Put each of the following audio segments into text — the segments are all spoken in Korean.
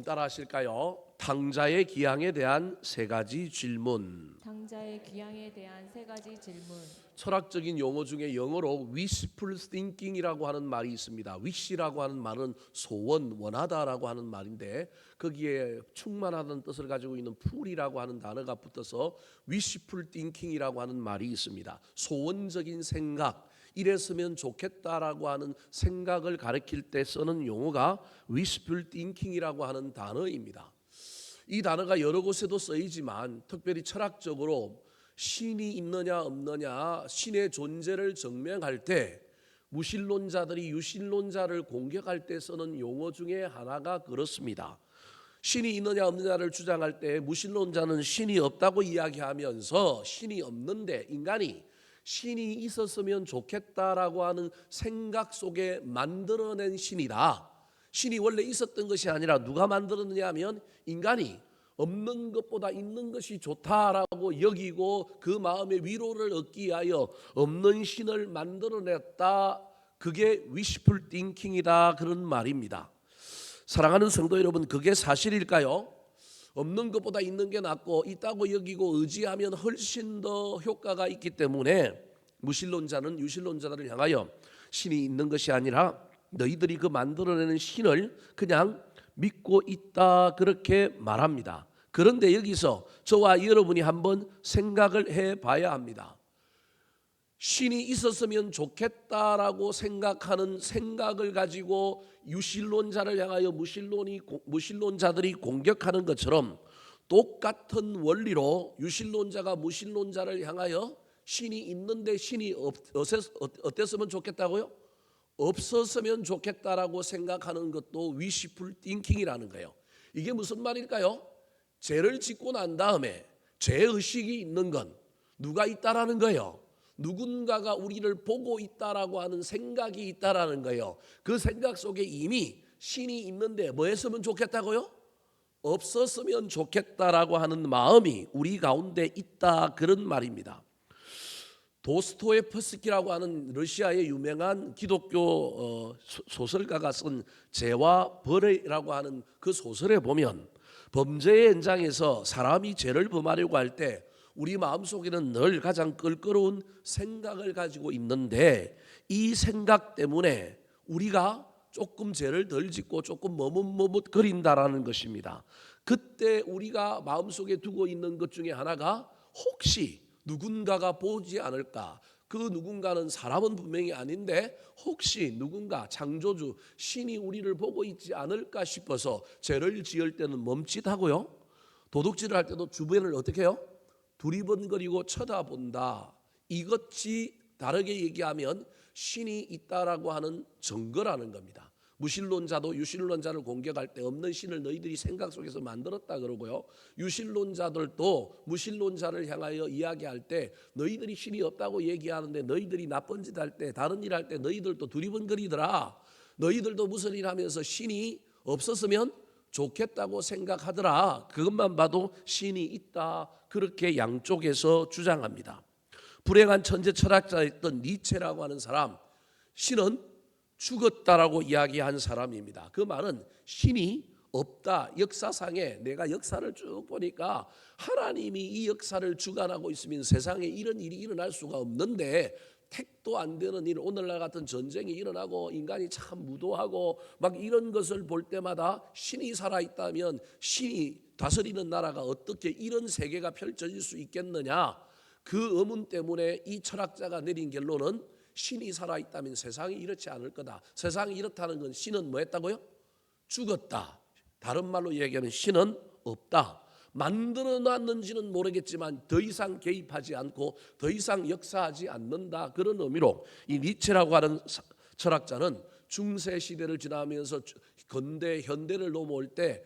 한번 따라 하실까요? 당자의 기양에 대한 세 가지 질문. 당자의 귀향에 대한 세 가지 질문. 철학적인 용어 중에 영어로 wishful thinking이라고 하는 말이 있습니다. wish라고 하는 말은 소원, 원하다라고 하는 말인데 거기에 충만하다는 뜻을 가지고 있는 ful이라고 하는 단어가 붙어서 wishful thinking이라고 하는 말이 있습니다. 소원적인 생각, 이랬으면 좋겠다라고 하는 생각을 가리킬 때 쓰는 용어가 wishful thinking이라고 하는 단어입니다. 이 단어가 여러 곳에도 쓰이지만 특별히 철학적으로 신이 있느냐 없느냐, 신의 존재를 증명할 때 무신론자들이 유신론자를 공격할 때 쓰는 용어 중에 하나가 그렇습니다. 신이 있느냐 없느냐를 주장할 때 무신론자는 신이 없다고 이야기하면서 신이 없는데 인간이 신이 있었으면 좋겠다라고 하는 생각 속에 만들어낸 신이다. 신이 원래 있었던 것이 아니라 누가 만들었느냐 하면 인간이 없는 것보다 있는 것이 좋다라고 여기고 그 마음의 위로를 얻기 위하여 없는 신을 만들어냈다. 그게 wishful thinking이다 그런 말입니다. 사랑하는 성도 여러분, 그게 사실일까요? 없는 것보다 있는 게 낫고 있다고 여기고 의지하면 훨씬 더 효과가 있기 때문에 무신론자는 유신론자들을 향하여 신이 있는 것이 아니라 너희들이 그 만들어내는 신을 그냥 믿고 있다 그렇게 말합니다. 그런데 여기서 저와 여러분이 한번 생각을 해봐야 합니다. 신이 있었으면 좋겠다라고 생각하는 생각을 가지고 유신론자를 향하여 무신론자들이 공격하는 것처럼 똑같은 원리로 유신론자가 무신론자를 향하여 신이 있는데 신이 어땠으면 좋겠다고요? 없었으면 좋겠다라고 생각하는 것도 wishful thinking이라는 거예요. 이게 무슨 말일까요? 죄를 짓고 난 다음에 죄의식이 있는 건 누가 있다라는 거예요? 누군가가 우리를 보고 있다라고 하는 생각이 있다라는 거예요. 그 생각 속에 이미 신이 있는데 뭐 했으면 좋겠다고요? 없었으면 좋겠다라고 하는 마음이 우리 가운데 있다 그런 말입니다. 도스토예프스키라고 하는 러시아의 유명한 기독교 소설가가 쓴 죄와 벌이라고 하는 그 소설에 보면 범죄의 현장에서 사람이 죄를 범하려고 할 때 우리 마음속에는 늘 가장 껄끄러운 생각을 가지고 있는데 이 생각 때문에 우리가 조금 죄를 덜 짓고 조금 머뭇머뭇거린다라는 것입니다. 그때 우리가 마음속에 두고 있는 것 중에 하나가 혹시 누군가가 보지 않을까? 그 누군가는 사람은 분명히 아닌데 혹시 누군가 창조주 신이 우리를 보고 있지 않을까 싶어서 죄를 지을 때는 멈칫하고요. 도둑질을 할 때도 주변을 어떻게 해요? 두리번거리고 쳐다본다. 이것이 다르게 얘기하면 신이 있다라고 하는 증거라는 겁니다. 무신론자도 유신론자를 공격할 때 없는 신을 너희들이 생각 속에서 만들었다 그러고요. 유신론자들도 무신론자를 향하여 이야기할 때 너희들이 신이 없다고 얘기하는데 너희들이 나쁜 짓 할 때 다른 일 할 때 너희들도 두리번거리더라. 너희들도 무슨 일 하면서 신이 없었으면 좋겠다고 생각하더라. 그것만 봐도 신이 있다. 그렇게 양쪽에서 주장합니다. 불행한 천재 철학자였던 니체라고 하는 사람, 신은 죽었다라고 이야기한 사람입니다. 그 말은 신이 없다. 역사상에 내가 역사를 쭉 보니까 하나님이 이 역사를 주관하고 있으면 세상에 이런 일이 일어날 수가 없는데 택도 안 되는 일, 오늘날 같은 전쟁이 일어나고 인간이 참 무도하고 막 이런 것을 볼 때마다 신이 살아있다면 신이 다스리는 나라가 어떻게 이런 세계가 펼쳐질 수 있겠느냐. 그 의문 때문에 이 철학자가 내린 결론은 신이 살아있다면 세상이 이렇지 않을 거다. 세상이 이렇다는 건 신은 뭐 했다고요? 죽었다. 다른 말로 얘기하면 신은 없다. 만들어놨는지는 모르겠지만 더 이상 개입하지 않고 더 이상 역사하지 않는다. 그런 의미로 이 니체라고 하는 철학자는 중세 시대를 지나면서 근대 현대를 넘어올 때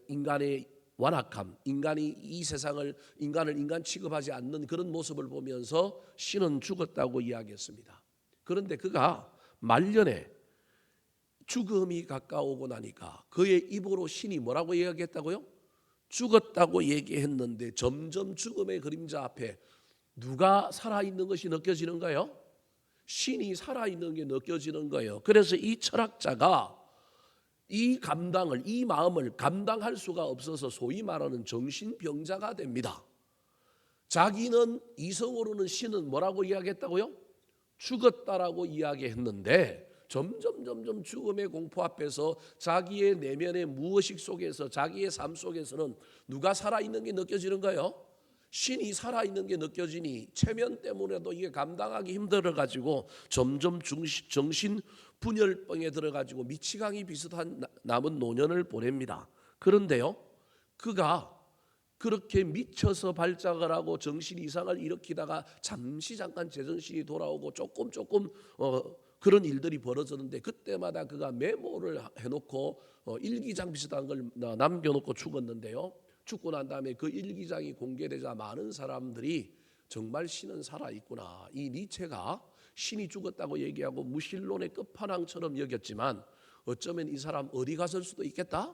인간의 완악함, 인간이 이 세상을 인간을 인간 취급하지 않는 그런 모습을 보면서 신은 죽었다고 이야기했습니다. 그런데 그가 말년에 죽음이 가까우고 나니까 그의 입으로 신이 뭐라고 이야기했다고요? 죽었다고 얘기했는데 점점 죽음의 그림자 앞에 누가 살아있는 것이 느껴지는 거예요? 신이 살아있는 게 느껴지는 거예요. 그래서 이 철학자가 이 감당을, 이 마음을 감당할 수가 없어서 소위 말하는 정신병자가 됩니다. 자기는 이성으로는 신은 뭐라고 이야기했다고요? 죽었다라고 이야기했는데 점점 죽음의 공포 앞에서 자기의 내면의 무의식 속에서 자기의 삶 속에서는 누가 살아있는 게 느껴지는 거예요? 신이 살아있는 게 느껴지니 체면 때문에도 이게 감당하기 힘들어가지고 점점 정신 분열병에 들어가지고 미치광이 비슷한 남은 노년을 보냅니다. 그런데요, 그가 그렇게 미쳐서 발작을 하고 정신 이상을 일으키다가 잠시 잠깐 제정신이 돌아오고 조금 그런 일들이 벌어졌는데 그때마다 그가 메모를 해놓고 일기장 비슷한 걸 남겨놓고 죽었는데요. 죽고 난 다음에 그 일기장이 공개되자 많은 사람들이 정말 신은 살아있구나. 이 니체가 신이 죽었다고 얘기하고 무신론의 끝판왕처럼 여겼지만 어쩌면 이 사람 어디 갔을 수도 있겠다?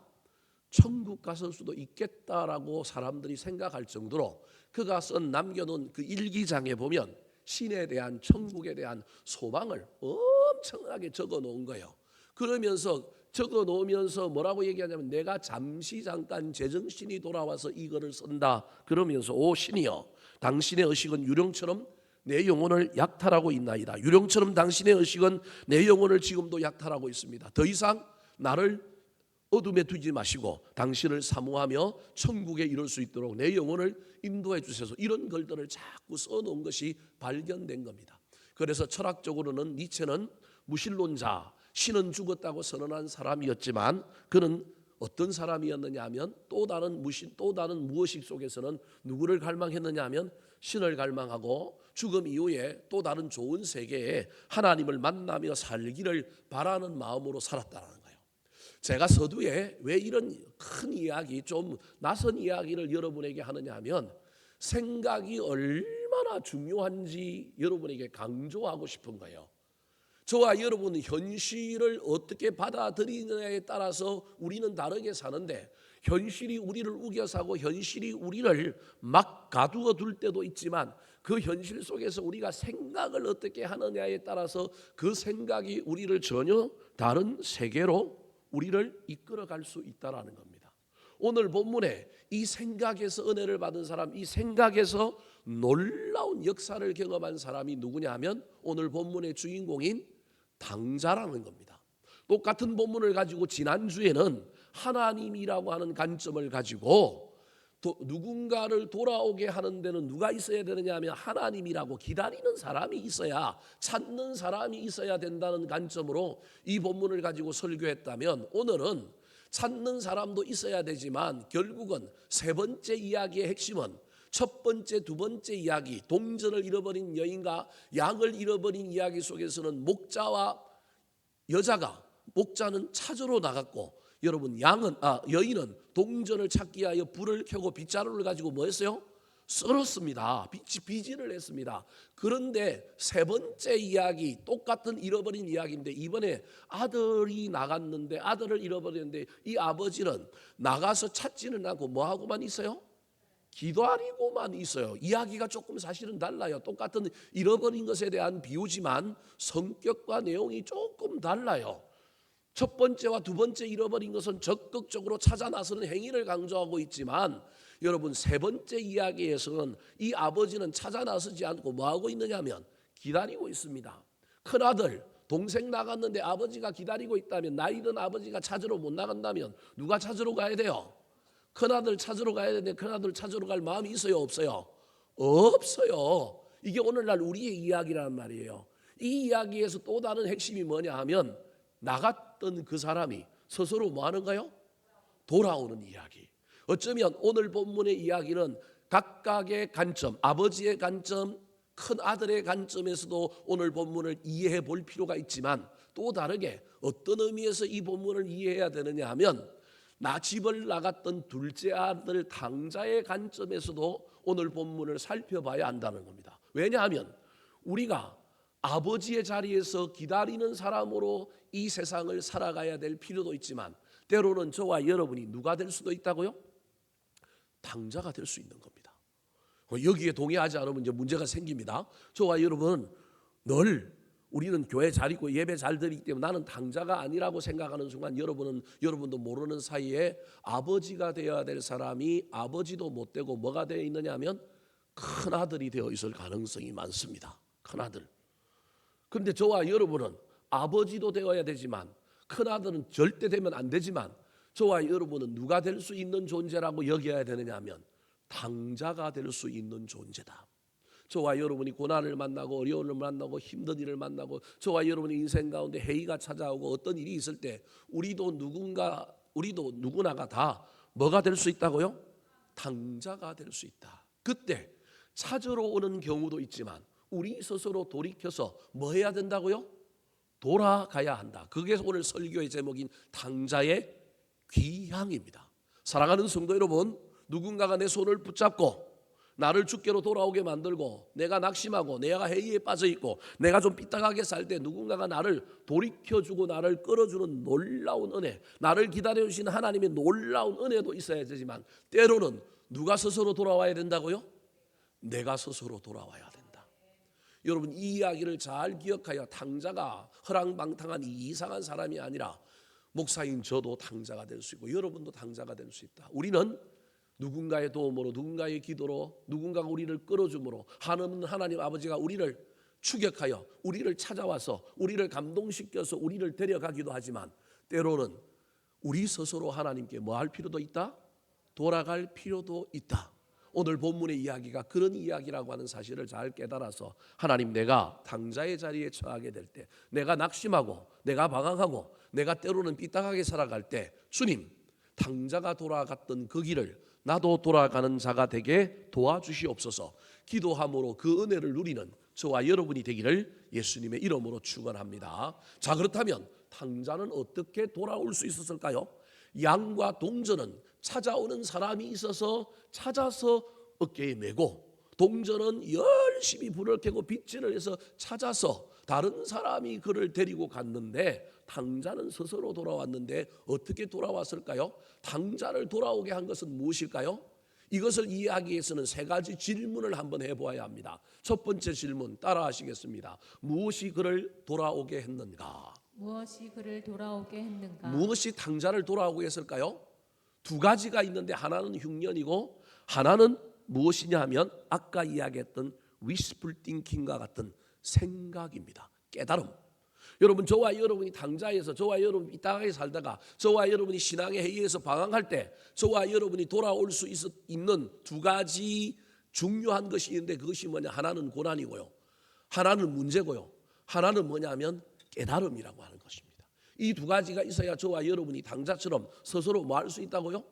천국 갔을 수도 있겠다라고 사람들이 생각할 정도로 그가 남겨놓은 그 일기장에 보면 신에 대한, 천국에 대한 소망을 엄청나게 적어놓은 거예요. 그러면서 적어놓으면서 뭐라고 얘기하냐면 내가 잠시 잠깐 제정신이 돌아와서 이거를 쓴다. 그러면서 오 신이여, 당신의 의식은 유령처럼 내 영혼을 약탈하고 있나이다. 유령처럼 당신의 의식은 내 영혼을 지금도 약탈하고 있습니다. 더 이상 나를 어둠에 두지 마시고 당신을 사모하며 천국에 이룰 수 있도록 내 영혼을 인도해 주셔서 이런 글들을 자꾸 써놓은 것이 발견된 겁니다. 그래서 철학적으로는 니체는 무신론자, 신은 죽었다고 선언한 사람이었지만 그는 어떤 사람이었느냐 하면 또 다른 무의식 속에서는 누구를 갈망했느냐 하면 신을 갈망하고 죽음 이후에 또 다른 좋은 세계에 하나님을 만나며 살기를 바라는 마음으로 살았다는 거예요. 제가 서두에 왜 이런 큰 이야기, 좀 낯선 이야기를 여러분에게 하느냐 하면 생각이 얼마나 중요한지 여러분에게 강조하고 싶은 거예요. 저와 여러분은 현실을 어떻게 받아들이느냐에 따라서 우리는 다르게 사는데 현실이 우리를 우겨사고 현실이 우리를 막 가두어 둘 때도 있지만 그 현실 속에서 우리가 생각을 어떻게 하느냐에 따라서 그 생각이 우리를 전혀 다른 세계로 우리를 이끌어갈 수 있다는 겁니다. 오늘 본문에 이 생각에서 은혜를 받은 사람, 이 생각에서 놀라운 역사를 경험한 사람이 누구냐 하면 오늘 본문의 주인공인 당자라는 겁니다. 똑같은 본문을 가지고 지난주에는 하나님이라고 하는 관점을 가지고 누군가를 돌아오게 하는 데는 누가 있어야 되느냐 하면 하나님이라고 기다리는 사람이 있어야, 찾는 사람이 있어야 된다는 관점으로 이 본문을 가지고 설교했다면 오늘은 찾는 사람도 있어야 되지만 결국은 세 번째 이야기의 핵심은 첫 번째, 두 번째 이야기, 동전을 잃어버린 여인과 양을 잃어버린 이야기 속에서는 목자와 여자가, 목자는 찾으러 나갔고 여러분 여인은 동전을 찾기 위하여 불을 켜고 빗자루를 가지고 뭐 했어요? 썰었습니다. 비진을 했습니다. 그런데 세 번째 이야기, 똑같은 잃어버린 이야기인데 이번에 아들이 나갔는데 아들을 잃어버렸는데 이 아버지는 나가서 찾지는 않고 뭐하고만 있어요? 기다리고만 있어요. 이야기가 조금 사실은 달라요. 똑같은 잃어버린 것에 대한 비유지만 성격과 내용이 조금 달라요. 첫 번째와 두 번째 잃어버린 것은 적극적으로 찾아 나서는 행위를 강조하고 있지만 여러분 세 번째 이야기에서는 이 아버지는 찾아 나서지 않고 뭐하고 있느냐면 기다리고 있습니다. 큰아들, 동생 나갔는데 아버지가 기다리고 있다면 나이든 아버지가 찾으러 못 나간다면 누가 찾으러 가야 돼요? 큰아들 찾으러 가야 되는데 큰아들 찾으러 갈 마음이 있어요? 없어요? 없어요. 이게 오늘날 우리의 이야기란 말이에요. 이 이야기에서 또 다른 핵심이 뭐냐 하면 나갔던 그 사람이 스스로 뭐 하는가요? 돌아오는 이야기. 어쩌면 오늘 본문의 이야기는 각각의 관점, 아버지의 관점, 큰 아들의 관점에서도 오늘 본문을 이해해 볼 필요가 있지만 또 다르게 어떤 의미에서 이 본문을 이해해야 되느냐 하면 집을 나갔던 둘째 아들 당자의 관점에서도 오늘 본문을 살펴봐야 한다는 겁니다. 왜냐하면 우리가 아버지의 자리에서 기다리는 사람으로 이 세상을 살아가야 될 필요도 있지만 때로는 저와 여러분이 누가 될 수도 있다고요? 당자가 될 수 있는 겁니다. 여기에 동의하지 않으면 이제 문제가 생깁니다. 저와 여러분은 늘 우리는 교회 잘 있고 예배 잘 드리기 때문에 나는 당자가 아니라고 생각하는 순간 여러분도 모르는 사이에 아버지가 되어야 될 사람이 아버지도 못 되고 뭐가 되어 있느냐 하면 큰 아들이 되어 있을 가능성이 많습니다. 큰 아들. 그런데 저와 여러분은 아버지도 되어야 되지만 큰 아들은 절대 되면 안 되지만 저와 여러분은 누가 될 수 있는 존재라고 여겨야 되느냐 하면 당자가 될 수 있는 존재다. 저와 여러분이 고난을 만나고 어려움을 만나고 힘든 일을 만나고 저와 여러분의 인생 가운데 해이가 찾아오고 어떤 일이 있을 때 우리도 누구나가 다 뭐가 될 수 있다고요? 당자가 될 수 있다. 그때 찾으러 오는 경우도 있지만 우리 스스로 돌이켜서 뭐 해야 된다고요? 돌아가야 한다. 그게 오늘 설교의 제목인 당자의 귀향입니다. 사랑하는 성도 여러분, 누군가가 내 손을 붙잡고 나를 주께로 돌아오게 만들고 내가 낙심하고 내가 해이에 빠져있고 내가 좀 삐딱하게 살 때 누군가가 나를 돌이켜주고 나를 끌어주는 놀라운 은혜, 나를 기다려주시는 하나님의 놀라운 은혜도 있어야 되지만 때로는 누가 스스로 돌아와야 된다고요? 내가 스스로 돌아와야 된다. 여러분 이 이야기를 잘 기억하여 당자가 허랑방탕한 이상한 사람이 아니라 목사인 저도 당자가 될 수 있고 여러분도 당자가 될 수 있다. 우리는 누군가의 도움으로 누군가의 기도로 누군가가 우리를 끌어줌으로 하나님 아버지가 우리를 추격하여 우리를 찾아와서 우리를 감동시켜서 우리를 데려가기도 하지만 때로는 우리 스스로 하나님께 뭐 할 필요도 있다? 돌아갈 필요도 있다. 오늘 본문의 이야기가 그런 이야기라고 하는 사실을 잘 깨달아서 하나님 내가 당자의 자리에 처하게 될 때 내가 낙심하고 내가 방황하고 내가 때로는 삐딱하게 살아갈 때 주님 당자가 돌아갔던 그 길을 나도 돌아가는 자가 되게 도와주시옵소서. 기도함으로 그 은혜를 누리는 저와 여러분이 되기를 예수님의 이름으로 축원합니다. 자 그렇다면 당자는 어떻게 돌아올 수 있었을까요? 양과 동전은 찾아오는 사람이 있어서 찾아서 어깨에 메고 동전은 열심히 불을 켜고 빗질을 해서 찾아서 다른 사람이 그를 데리고 갔는데 당자는 스스로 돌아왔는데 어떻게 돌아왔을까요? 당자를 돌아오게 한 것은 무엇일까요? 이것을 이해하기 위해서는 세 가지 질문을 한번 해보아야 합니다. 첫 번째 질문 따라 하시겠습니다. 무엇이 그를 돌아오게 했는가? 무엇이 그를 돌아오게 했는가? 무엇이 당자를 돌아오게 했을까요? 두 가지가 있는데 하나는 흉년이고 하나는 무엇이냐 하면 아까 이야기했던 wishful thinking과 같은 생각입니다. 깨달음. 여러분 저와 여러분이 당자에서 저와 여러분이 이따가게 살다가 저와 여러분이 신앙의 해이에서 방황할 때 저와 여러분이 돌아올 수 있는 두 가지 중요한 것이 있는데 그것이 뭐냐? 하나는 고난이고요. 하나는 문제고요. 하나는 뭐냐면 깨달음이라고 하는 것입니다. 이 두 가지가 있어야 저와 여러분이 당자처럼 스스로 뭐 할 수 있다고요?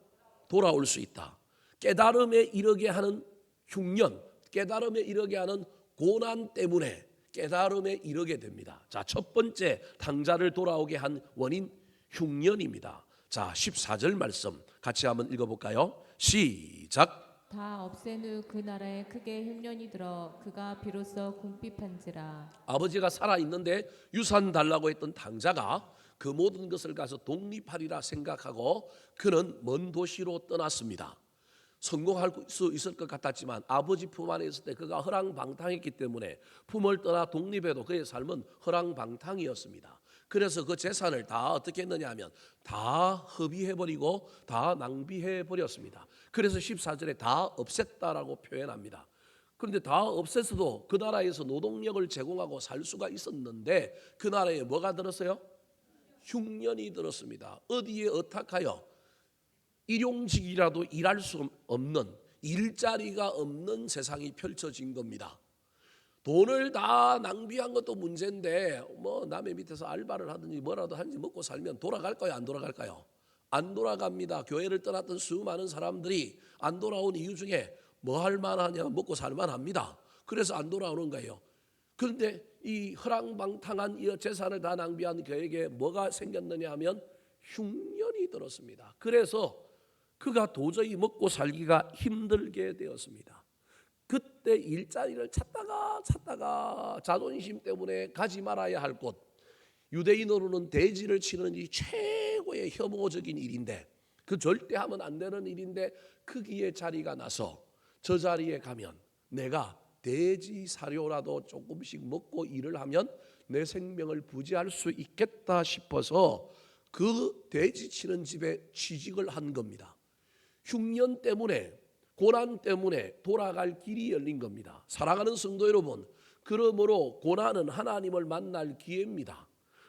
돌아올 수 있다. 깨달음에 이르게 하는 흉년, 깨달음에 이르게 하는 고난 때문에 깨달음에 이르게 됩니다. 자, 첫 번째 당자를 돌아오게 한 원인 흉년입니다. 자, 14절 말씀 같이 한번 읽어볼까요? 시작. 다 없앤 후 그 나라에 크게 흉년이 들어 그가 비로소 궁핍한지라. 아버지가 살아있는데 유산 달라고 했던 당자가 그 모든 것을 가서 독립하리라 생각하고 그는 먼 도시로 떠났습니다. 성공할 수 있을 것 같았지만 아버지 품 안에 있을 때 그가 허랑방탕했기 때문에 품을 떠나 독립해도 그의 삶은 허랑방탕이었습니다. 그래서 그 재산을 다 어떻게 했느냐 하면 다 허비해버리고 다 낭비해버렸습니다. 그래서 14절에 다 없앴다라고 표현합니다. 그런데 다 없앴어도 그 나라에서 노동력을 제공하고 살 수가 있었는데 그 나라에 뭐가 들었어요? 흉년이 들었습니다. 어디에 의탁하여 일용직이라도 일할 수 없는 일자리가 없는 세상이 펼쳐진 겁니다. 돈을 다 낭비한 것도 문제인데 뭐 남의 밑에서 알바를 하든지 뭐라도 하든지 먹고 살면 돌아갈까요? 안 돌아갈까요? 안 돌아갑니다. 교회를 떠났던 수많은 사람들이 안 돌아온 이유 중에 뭐 할 만하냐 먹고 살 만합니다. 그래서 안 돌아오는 거예요. 그런데 이 허랑방탕한 이 재산을 다 낭비한 그에게 뭐가 생겼느냐 하면 흉년이 들었습니다. 그래서 그가 도저히 먹고 살기가 힘들게 되었습니다. 그때 일자리를 찾다가 자존심 때문에 가지 말아야 할 곳, 유대인으로는 대지를 치는 일이 최고의 혐오적인 일인데 그 절대 하면 안 되는 일인데 거기에 자리가 나서 저 자리에 가면 내가 돼지 사료라도 조금씩 먹고 일을 하면 내 생명을 부지할 수 있겠다 싶어서 그 돼지 치는 집에 취직을 한 겁니다. 흉년 때문에, 고난 때문에 돌아갈 길이 열린 겁니다. 사랑하는 성도 여러분, 그러므로 고난은 하나님을 만날 기회입니다.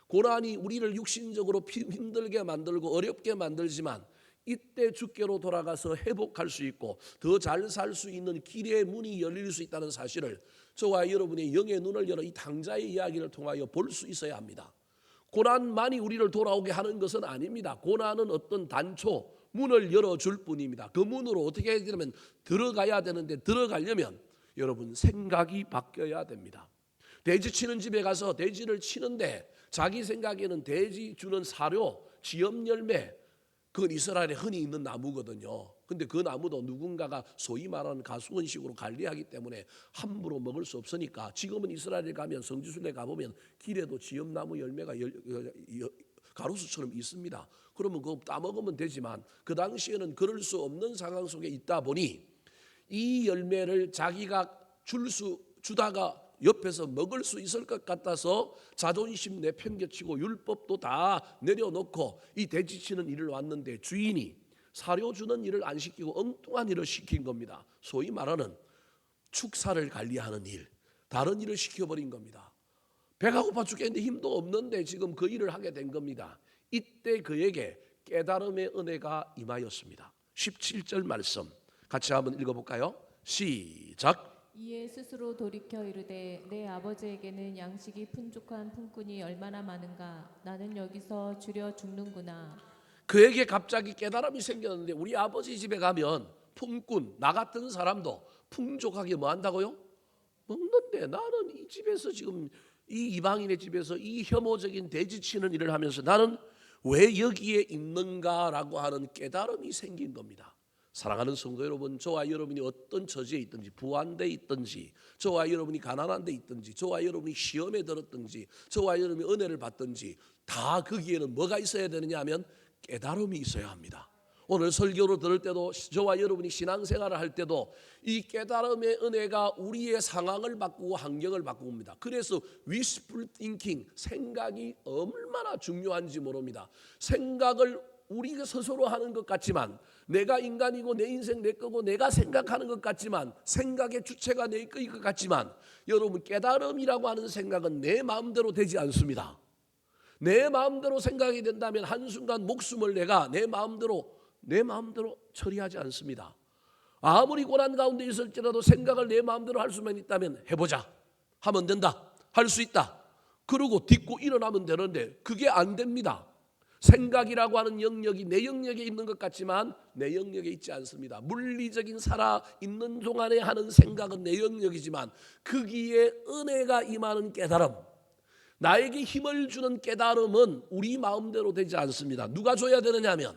고난이 우리를 육신적으로 힘들게 만들고 어렵게 만들지만 이때 주께로 돌아가서 회복할 수 있고 더 잘 살 수 있는 길의 문이 열릴 수 있다는 사실을 저와 여러분의 영의 눈을 열어 이 당자의 이야기를 통하여 볼 수 있어야 합니다. 고난만이 우리를 돌아오게 하는 것은 아닙니다. 고난은 어떤 단초, 문을 열어줄 뿐입니다. 그 문으로 어떻게 해야 되냐면 들어가야 되는데 들어가려면 여러분 생각이 바뀌어야 됩니다. 돼지 치는 집에 가서 돼지를 치는데 자기 생각에는 돼지 주는 사료, 지엽 열매, 그건 이스라엘에 흔히 있는 나무거든요. 근데 그 나무도 누군가가 소위 말하는 가수원식으로 관리하기 때문에 함부로 먹을 수 없으니까 지금은 이스라엘에 가면 성지순례 가보면 길에도 지엽나무 열매가 가로수처럼 있습니다. 그러면 그거 따먹으면 되지만 그 당시에는 그럴 수 없는 상황 속에 있다 보니 이 열매를 자기가 주다가 옆에서 먹을 수 있을 것 같아서 자존심 내팽개치고 율법도 다 내려놓고 이 돼지치는 일을 왔는데 주인이 사료 주는 일을 안 시키고 엉뚱한 일을 시킨 겁니다. 소위 말하는 축사를 관리하는 일, 다른 일을 시켜버린 겁니다. 배가 고파 죽겠는데 힘도 없는데 지금 그 일을 하게 된 겁니다. 이때 그에게 깨달음의 은혜가 임하였습니다. 17절 말씀 같이 한번 읽어볼까요? 시작. 이에 스스로 돌이켜 이르되 내 아버지에게는 양식이 풍족한 품꾼이 얼마나 많은가. 나는 여기서 주려 죽는구나. 그에게 갑자기 깨달음이 생겼는데 우리 아버지 집에 가면 품꾼, 나 같은 사람도 풍족하게 뭐 한다고요? 먹는데 나는 이 집에서 지금 이 이방인의 집에서 이 혐오적인 돼지 치는 일을 하면서 나는 왜 여기에 있는가라고 하는 깨달음이 생긴 겁니다. 사랑하는 성도 여러분, 저와 여러분이 어떤 처지에 있든지, 부한데 있든지, 저와 여러분이 가난한 데 있든지, 저와 여러분이 시험에 들었든지, 저와 여러분이 은혜를 받든지 다 거기에는 뭐가 있어야 되느냐 하면 깨달음이 있어야 합니다. 오늘 설교로 들을 때도 저와 여러분이 신앙생활을 할 때도 이 깨달음의 은혜가 우리의 상황을 바꾸고 환경을 바꿉니다. 그래서 wishful thinking, 생각이 얼마나 중요한지 모릅니다. 생각을 우리가 스스로 하는 것 같지만, 내가 인간이고 내 인생 내 거고 내가 생각하는 것 같지만, 생각의 주체가 내 거일 것 같지만, 여러분 깨달음이라고 하는 생각은 내 마음대로 되지 않습니다. 내 마음대로 생각이 된다면 한순간 목숨을 내가 내 마음대로 처리하지 않습니다. 아무리 고난 가운데 있을지라도 생각을 내 마음대로 할 수만 있다면 해보자, 하면 된다, 할 수 있다, 그러고 딛고 일어나면 되는데 그게 안 됩니다. 생각이라고 하는 영역이 내 영역에 있는 것 같지만 내 영역에 있지 않습니다. 물리적인 살아있는 동안에 하는 생각은 내 영역이지만 거기에 은혜가 임하는 깨달음, 나에게 힘을 주는 깨달음은 우리 마음대로 되지 않습니다. 누가 줘야 되느냐 하면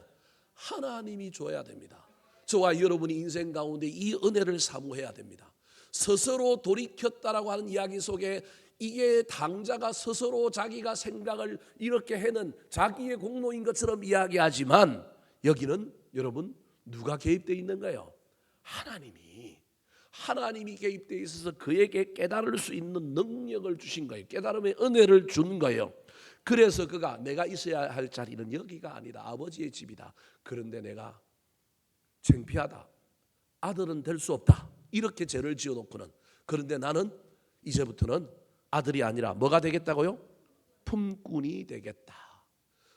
하나님이 줘야 됩니다. 저와 여러분이 인생 가운데 이 은혜를 사모해야 됩니다. 스스로 돌이켰다라고 하는 이야기 속에 이게 당자가 스스로 자기가 생각을 이렇게 해는 자기의 공로인 것처럼 이야기하지만 여기는 여러분 누가 개입되어 있는가요? 하나님이 개입되어 있어서 그에게 깨달을 수 있는 능력을 주신 거예요. 깨달음의 은혜를 준 거예요. 그래서 그가 내가 있어야 할 자리는 여기가 아니다, 아버지의 집이다. 그런데 내가 창피하다, 아들은 될 수 없다, 이렇게 죄를 지어놓고는, 그런데 나는 이제부터는 아들이 아니라 뭐가 되겠다고요? 품꾼이 되겠다.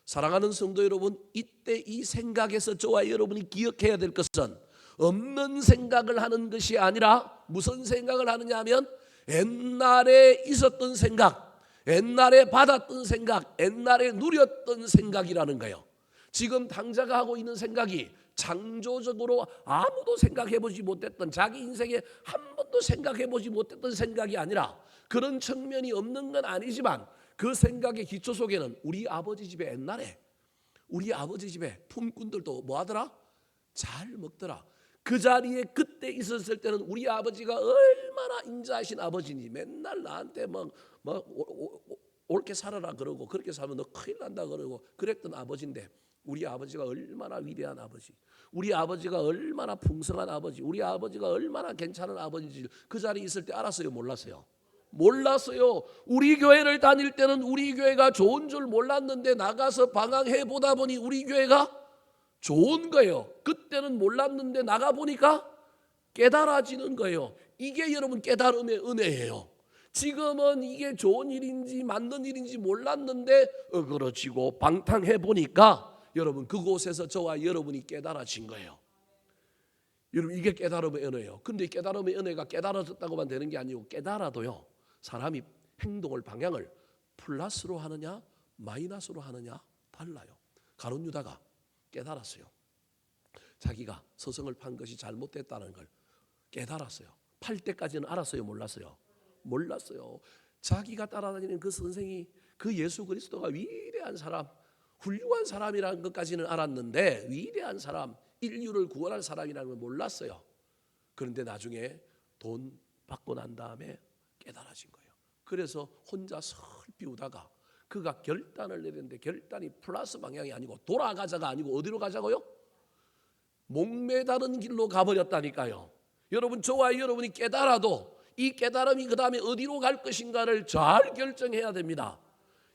사랑하는 성도 여러분, 이때 이 생각에서 저와 여러분이 기억해야 될 것은 없는 생각을 하는 것이 아니라 무슨 생각을 하느냐 하면 옛날에 있었던 생각, 옛날에 받았던 생각, 옛날에 누렸던 생각이라는 거예요. 지금 당자가 하고 있는 생각이 창조적으로 아무도 생각해보지 못했던, 자기 인생에 한 번도 생각해보지 못했던 생각이 아니라, 그런 측면이 없는 건 아니지만 그 생각의 기초 속에는 우리 아버지 집에 옛날에 우리 아버지 집에 품꾼들도 뭐 하더라? 잘 먹더라. 그 자리에 그때 있었을 때는 우리 아버지가 얼마나 인자하신 아버지니 맨날 나한테 옳게 살아라 그러고 그렇게 살면 너 큰일 난다 그러고 그랬던 아버지인데, 우리 아버지가 얼마나 위대한 아버지, 우리 아버지가 얼마나 풍성한 아버지, 우리 아버지가 얼마나 괜찮은 아버지인지 그 자리에 있을 때 알았어요, 몰랐어요? 몰랐어요. 우리 교회를 다닐 때는 우리 교회가 좋은 줄 몰랐는데 나가서 방황해 보다 보니 우리 교회가 좋은 거예요. 그때는 몰랐는데 나가 보니까 깨달아지는 거예요. 이게 여러분 깨달음의 은혜예요. 지금은 이게 좋은 일인지 맞는 일인지 몰랐는데 어그러지고 방탕해 보니까 여러분 그곳에서 저와 여러분이 깨달아진 거예요. 여러분 이게 깨달음의 은혜예요. 근데 깨달음의 은혜가 깨달아졌다고만 되는 게 아니고 깨달아도요, 사람이 행동을 방향을 플러스로 하느냐 마이너스로 하느냐 달라요. 가룟 유다가 깨달았어요. 자기가 서성을 판 것이 잘못됐다는 걸 깨달았어요. 팔 때까지는 알았어요, 몰랐어요? 몰랐어요. 자기가 따라다니는 그 선생이 그 예수 그리스도가 위대한 사람, 훌륭한 사람이라는 것까지는 알았는데 위대한 사람, 인류를 구원할 사람이라는 걸 몰랐어요. 그런데 나중에 돈 받고 난 다음에 깨달아진 거예요. 그래서 혼자 슬피 우다가 그가 결단을 내렸는데 결단이 플러스 방향이 아니고 돌아가자가 아니고 어디로 가자고요? 목매다른 길로 가버렸다니까요. 여러분 저와 여러분이 깨달아도 이 깨달음이 그 다음에 어디로 갈 것인가를 잘 결정해야 됩니다.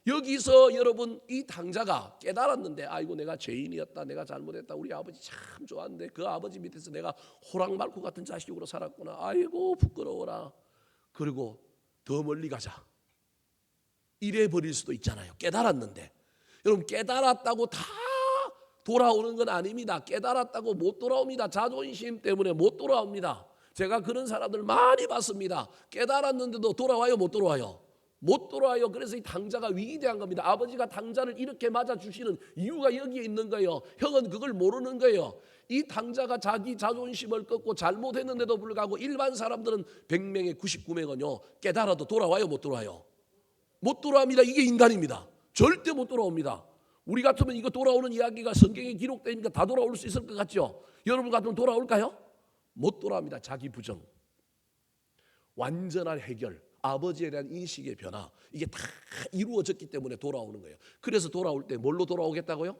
여기서 여러분 이 당자가 깨달았는데 아이고 내가 죄인이었다, 내가 잘못했다, 우리 아버지 참 좋았는데 그 아버지 밑에서 내가 호랑말코 같은 자식으로 살았구나, 아이고 부끄러워라. 그리고 더 멀리 가자 이래 버릴 수도 있잖아요. 깨달았는데 여러분 깨달았다고 다 돌아오는 건 아닙니다. 깨달았다고 못 돌아옵니다. 자존심 때문에 못 돌아옵니다. 제가 그런 사람들 많이 봤습니다. 깨달았는데도 돌아와요, 못 돌아와요? 못 돌아와요. 그래서 이 당자가 위대한 겁니다. 아버지가 당자를 이렇게 맞아주시는 이유가 여기에 있는 거예요. 형은 그걸 모르는 거예요. 이 당자가 자기 자존심을 꺾고 잘못했는데도 불구하고 일반 사람들은 100명에 99명은요 깨달아도 돌아와요, 못 돌아와요? 못 돌아옵니다. 이게 인간입니다. 절대 못 돌아옵니다. 우리 같으면 이거 돌아오는 이야기가 성경에 기록되니까 다 돌아올 수 있을 것 같죠? 여러분 같으면 돌아올까요? 못 돌아옵니다. 자기 부정, 완전한 해결, 아버지에 대한 인식의 변화, 이게 다 이루어졌기 때문에 돌아오는 거예요. 그래서 돌아올 때 뭘로 돌아오겠다고요?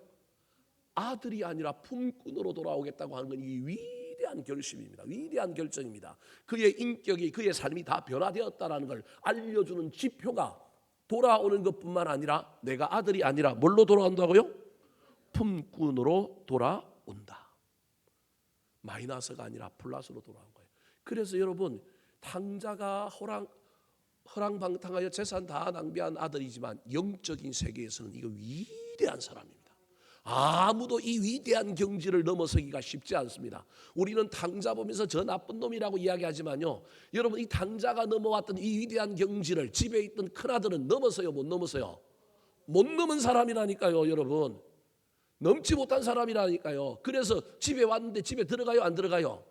아들이 아니라 품꾼으로 돌아오겠다고 하는 건 이 위대한 결심입니다. 위대한 결정입니다. 그의 인격이, 그의 삶이 다 변화되었다는 걸 알려주는 지표가 돌아오는 것뿐만 아니라 내가 아들이 아니라 뭘로 돌아온다고요? 품꾼으로 돌아온다. 마이너스가 아니라 플러스로 돌아온 거예요. 그래서 여러분 당자가 허랑방탕하여 재산 다 낭비한 아들이지만 영적인 세계에서는 이거 위대한 사람입니다. 아무도 이 위대한 경지를 넘어서기가 쉽지 않습니다. 우리는 당자 보면서 저 나쁜 놈이라고 이야기하지만요, 여러분 이 당자가 넘어왔던 이 위대한 경지를 집에 있던 큰아들은 넘어서요, 못 넘어서요? 못 넘은 사람이라니까요. 여러분 넘지 못한 사람이라니까요. 그래서 집에 왔는데 집에 들어가요, 안 들어가요?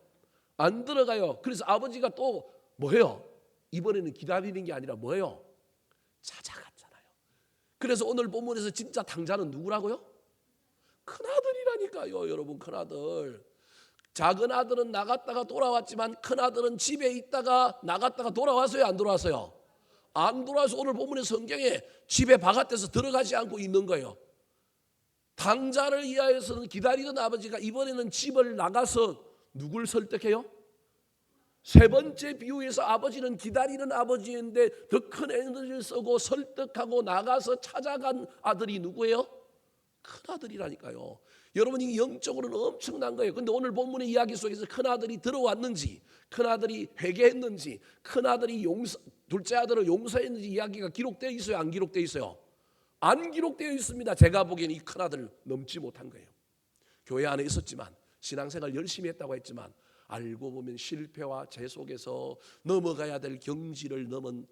안 들어가요. 그래서 아버지가 또 뭐해요? 이번에는 기다리는 게 아니라 뭐예요? 찾아갔잖아요. 그래서 오늘 본문에서 진짜 당자는 누구라고요? 큰아들이라니까요. 여러분 큰아들. 작은 아들은 나갔다가 돌아왔지만 큰아들은 집에 있다가 나갔다가 돌아왔어요, 안 돌아왔어요? 안 돌아와서 오늘 본문의 성경에 집에 바깥에서 들어가지 않고 있는 거예요. 당자를 위하여서는 기다리던 아버지가 이번에는 집을 나가서 누굴 설득해요? 세 번째 비유에서 아버지는 기다리는 아버지인데 더 큰 에너지를 쓰고 설득하고 나가서 찾아간 아들이 누구예요? 큰아들이라니까요. 여러분이 영적으로는 엄청난 거예요. 근데 오늘 본문의 이야기 속에서 큰아들이 들어왔는지, 큰아들이 회개했는지, 큰아들이 둘째 아들을 용서했는지 이야기가 기록되어 있어요, 안 기록되어 있어요? 안 기록되어 있습니다. 제가 보기에는 이 큰아들 넘지 못한 거예요. 교회 안에 있었지만 신앙생활 열심히 했다고 했지만 알고 보면 실패와 재 속에서 넘어가야 될 경지를 넘은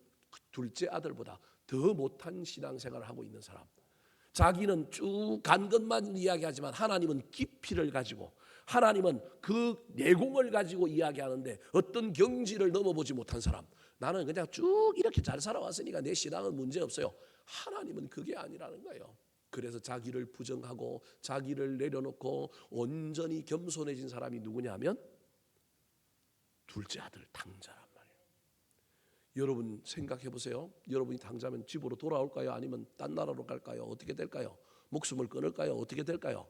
둘째 아들보다 더 못한 신앙생활을 하고 있는 사람. 자기는 쭉 간 것만 이야기하지만 하나님은 깊이를 가지고, 하나님은 그 내공을 가지고 이야기하는데 어떤 경지를 넘어보지 못한 사람. 나는 그냥 쭉 이렇게 잘 살아왔으니까 내 신앙은 문제없어요. 하나님은 그게 아니라는 거예요. 그래서 자기를 부정하고 자기를 내려놓고 온전히 겸손해진 사람이 누구냐면 둘째 아들 당자란 말이에요. 여러분 생각해 보세요. 여러분이 당자면 집으로 돌아올까요? 아니면 딴 나라로 갈까요? 어떻게 될까요? 목숨을 끊을까요? 어떻게 될까요?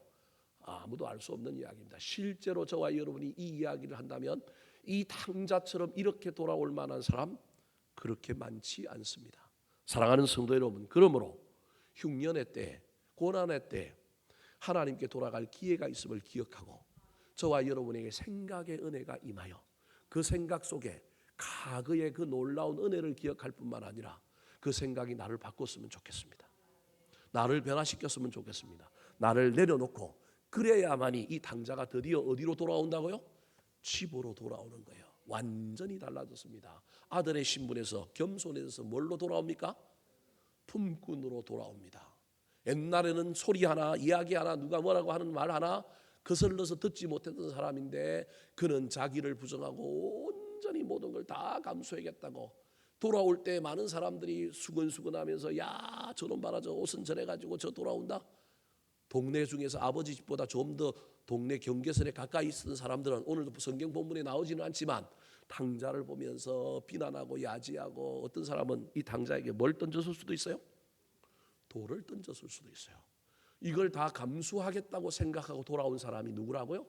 아무도 알 수 없는 이야기입니다. 실제로 저와 여러분이 이 이야기를 한다면 이 탕자처럼 이렇게 돌아올 만한 사람 그렇게 많지 않습니다. 사랑하는 성도 여러분, 그러므로 흉년의 때, 고난의 때 하나님께 돌아갈 기회가 있음을 기억하고 저와 여러분에게 생각의 은혜가 임하여 그 생각 속에 과거의 그 놀라운 은혜를 기억할 뿐만 아니라 그 생각이 나를 바꿨으면 좋겠습니다. 나를 변화시켰으면 좋겠습니다. 나를 내려놓고 그래야만이 이 탕자가 드디어 어디로 돌아온다고요? 집으로 돌아오는 거예요. 완전히 달라졌습니다. 아들의 신분에서 겸손해져서 뭘로 돌아옵니까? 품꾼으로 돌아옵니다. 옛날에는 소리 하나, 이야기 하나, 누가 뭐라고 하는 말 하나 거슬러서 듣지 못했던 사람인데 그는 자기를 부정하고 온전히 모든 걸 다 감수하겠다고 돌아올 때 많은 사람들이 수근수근하면서 야 저놈 봐라 저 옷은 저래가지고 저 돌아온다. 동네 중에서 아버지 집보다 좀 더 동네 경계선에 가까이 있던 사람들은 오늘도 성경 본문에 나오지는 않지만 탕자를 보면서 비난하고 야지하고 어떤 사람은 이 탕자에게 뭘 던졌을 수도 있어요? 돌을 던졌을 수도 있어요. 이걸 다 감수하겠다고 생각하고 돌아온 사람이 누구라고요?